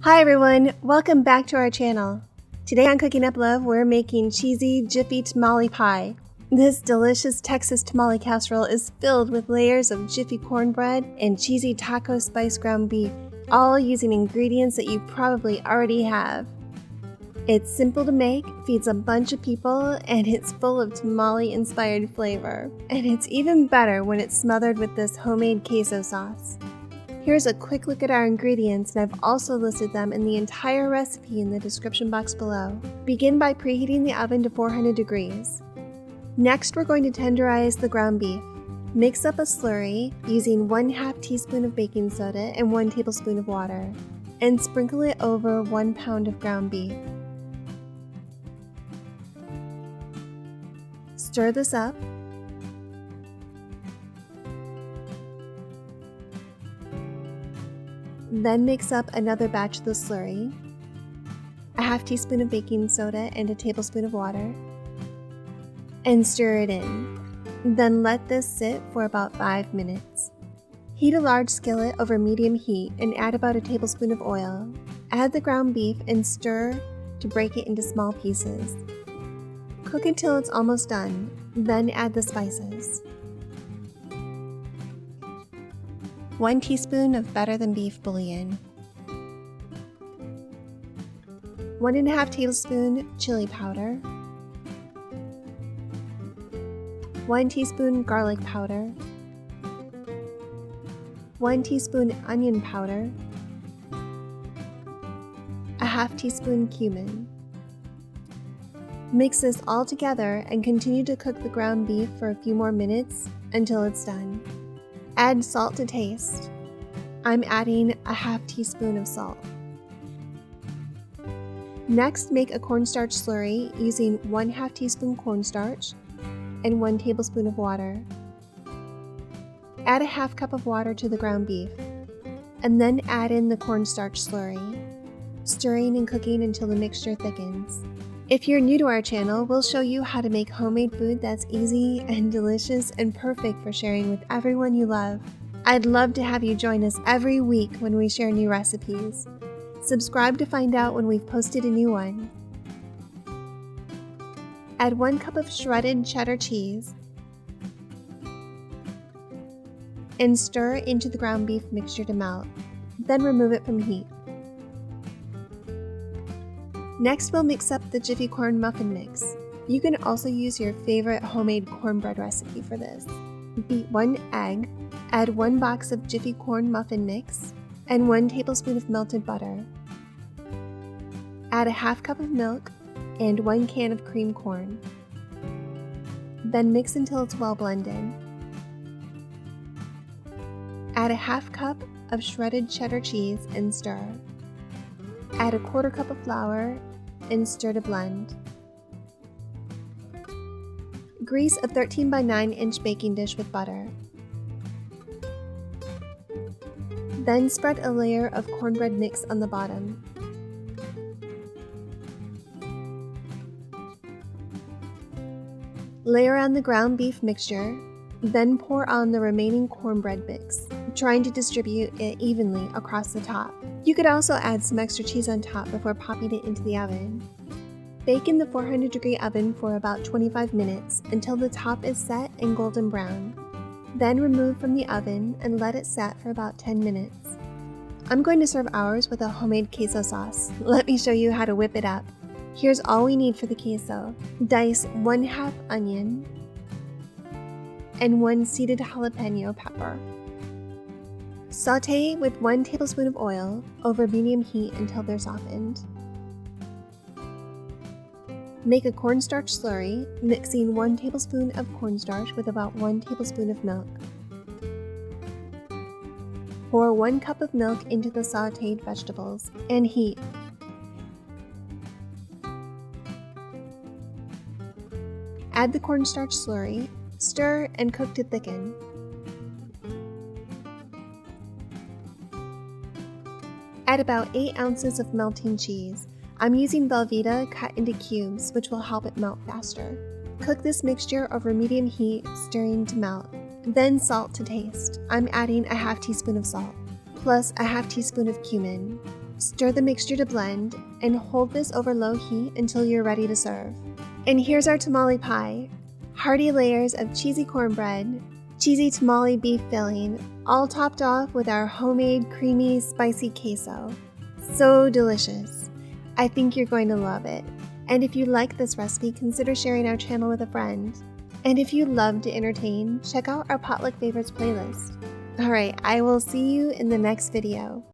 Hi everyone, welcome back to our channel. Today on Cooking Up Love, we're making cheesy Jiffy Tamale Pie. This delicious Texas tamale casserole is filled with layers of Jiffy cornbread and cheesy taco spice ground beef, all using ingredients that you probably already have. It's simple to make, feeds a bunch of people, and it's full of tamale-inspired flavor. And it's even better when it's smothered with this homemade queso sauce. Here's a quick look at our ingredients, and I've also listed them in the entire recipe in the description box below. Begin by preheating the oven to 400 degrees. Next, we're going to tenderize the ground beef. Mix up a slurry using 1/2 teaspoon of baking soda and 1 tablespoon of water, and sprinkle it over 1 pound of ground beef. Stir this up. Then mix up another batch of the slurry, a 1/2 teaspoon of baking soda and a tablespoon of water, and stir it in. Then let this sit for about 5 minutes. Heat a large skillet over medium heat and add about a tablespoon of oil. Add the ground beef and stir to break it into small pieces. Cook until it's almost done, then add the spices. 1 teaspoon of better than beef bouillon, 1½ tablespoon chili powder, 1 teaspoon garlic powder, 1 teaspoon onion powder, a 1/2 teaspoon cumin. Mix this all together and continue to cook the ground beef for a few more minutes until it's done. Add salt to taste. I'm adding a 1/2 teaspoon of salt. Next, make a cornstarch slurry using 1/2 teaspoon cornstarch and 1 tablespoon of water. Add a 1/2 cup of water to the ground beef, and then add in the cornstarch slurry, stirring and cooking until the mixture thickens. If you're new to our channel, we'll show you how to make homemade food that's easy and delicious and perfect for sharing with everyone you love. I'd love to have you join us every week when we share new recipes. Subscribe to find out when we've posted a new one. Add 1 cup of shredded cheddar cheese and stir into the ground beef mixture to melt. Then remove it from heat. Next, we'll mix up the Jiffy corn muffin mix. You can also use your favorite homemade cornbread recipe for this. Beat 1 egg, add 1 box of Jiffy corn muffin mix, and 1 tablespoon of melted butter. Add a 1/2 cup of milk and 1 can of cream corn. Then mix until it's well blended. Add a 1/2 cup of shredded cheddar cheese and stir. Add a 1/4 cup of flour and stir to blend. Grease a 13 by 9 inch baking dish with butter. Then spread a layer of cornbread mix on the bottom. Layer on the ground beef mixture, then pour on the remaining cornbread mix, trying to distribute it evenly across the top. You could also add some extra cheese on top before popping it into the oven. Bake in the 400 degree oven for about 25 minutes until the top is set and golden brown. Then remove from the oven and let it set for about 10 minutes. I'm going to serve ours with a homemade queso sauce. Let me show you how to whip it up. Here's all we need for the queso. Dice 1/2 onion and 1 seeded jalapeno pepper. Sauté with 1 tablespoon of oil over medium heat until they're softened. Make a cornstarch slurry, mixing 1 tablespoon of cornstarch with about 1 tablespoon of milk. Pour 1 cup of milk into the sautéed vegetables and heat. Add the cornstarch slurry, stir, and cook to thicken. Add about 8 ounces of melting cheese. I'm using Velveeta cut into cubes, which will help it melt faster. Cook this mixture over medium heat, stirring to melt. Then salt to taste. I'm adding a 1/2 teaspoon of salt, plus a 1/2 teaspoon of cumin. Stir the mixture to blend, and hold this over low heat until you're ready to serve. And here's our tamale pie. Hearty layers of cheesy cornbread, cheesy tamale beef filling, all topped off with our homemade creamy spicy queso. So delicious. I think you're going to love it. And if you like this recipe, consider sharing our channel with a friend. And if you love to entertain, check out our Potluck Favorites playlist. Alright, I will see you in the next video.